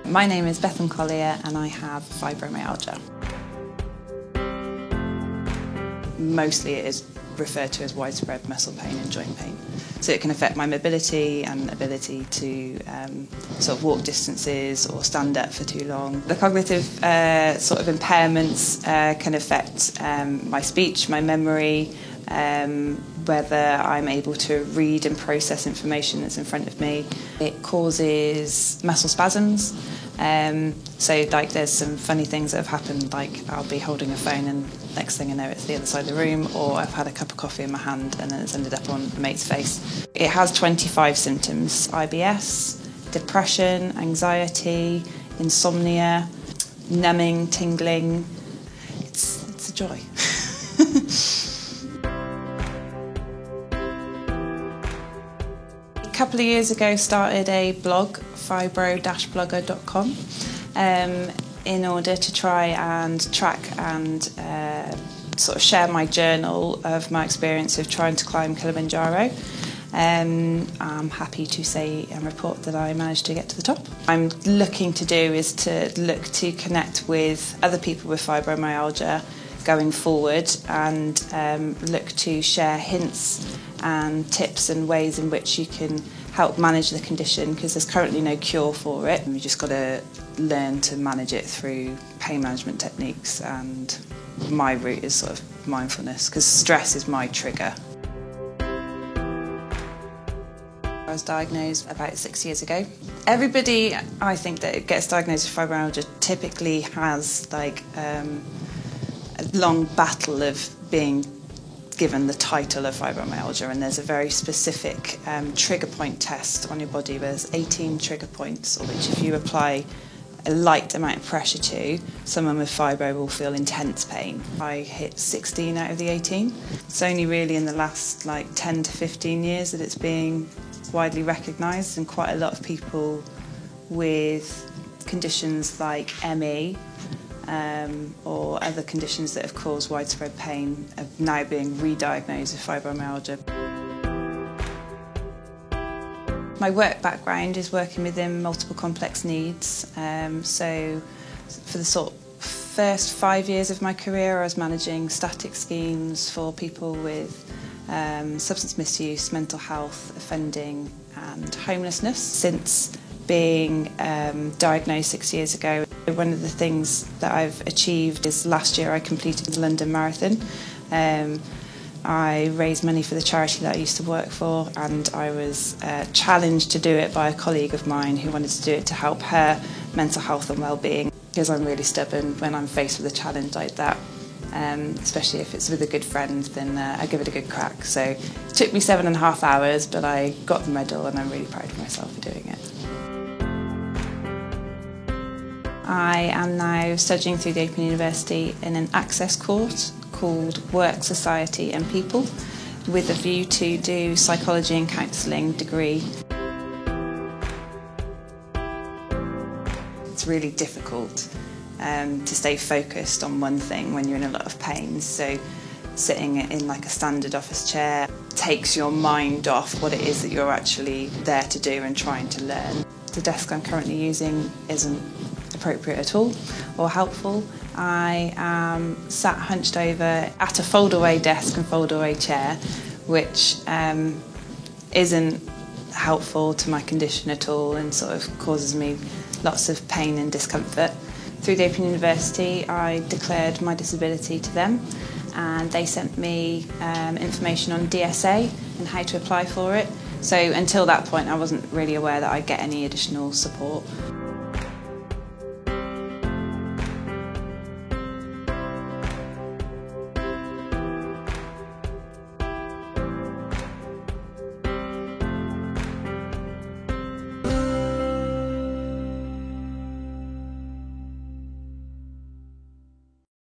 My name is Bethan Collier and I have fibromyalgia. Mostly it is referred to as widespread muscle pain and joint pain. So it can affect my mobility and ability to sort of walk distances or stand up for too long. The cognitive sort of impairments can affect my speech, my memory, whether I'm able to read and process information that's in front of me. It causes muscle spasms. So like there's some funny things that have happened, like I'll be holding a phone and next thing I know it's the other side of the room, or I've had a cup of coffee in my hand and then it's ended up on a mate's face. It has 25 symptoms: IBS, depression, anxiety, insomnia, numbing, tingling. It's a joy. A couple of years ago started a blog, fibro-blogger.com, in order to try and track and sort of share my journal of my experience of trying to climb Kilimanjaro. I'm happy to say and report that I managed to get to the top. What I'm looking to do is to look to connect with other people with fibromyalgia going forward and look to share hints and tips and ways in which you can help manage the condition, because there's currently no cure for it. You just got to learn to manage it through pain management techniques, and my route is sort of mindfulness, because stress is my trigger. I was diagnosed about 6 years ago. Everybody, I think, that gets diagnosed with fibromyalgia typically has like a long battle of being given the title of fibromyalgia, and there's a very specific trigger point test on your body. There's 18 trigger points, which if you apply a light amount of pressure to, someone with fibro will feel intense pain. I hit 16 out of the 18. It's only really in the last like 10 to 15 years that it's being widely recognised, and quite a lot of people with conditions like ME or other conditions that have caused widespread pain are now being re-diagnosed with fibromyalgia. My work background is working within multiple complex needs, so for the first 5 years of my career I was managing static schemes for people with substance misuse, mental health, offending and homelessness. Since being diagnosed 6 years ago, one of the things that I've achieved is last year I completed the London Marathon. I raised money for the charity that I used to work for, and I was challenged to do it by a colleague of mine who wanted to do it to help her mental health and well-being. Because I'm really stubborn, when I'm faced with a challenge like that, especially if it's with a good friend, then I give it a good crack. So it took me 7.5 hours, but I got the medal and I'm really proud of myself for doing it. I am now studying through the Open University in an access course called Work, Society and People, with a view to do psychology and counselling degree. It's really difficult to stay focused on one thing when you're in a lot of pain, so sitting in like a standard office chair takes your mind off what it is that you're actually there to do and trying to learn. The desk I'm currently using isn't appropriate at all or helpful. I am sat hunched over at a fold-away desk and fold-away chair, which isn't helpful to my condition at all and sort of causes me lots of pain and discomfort. Through the Open University I declared my disability to them, and they sent me information on DSA and how to apply for it. So until that point I wasn't really aware that I'd get any additional support.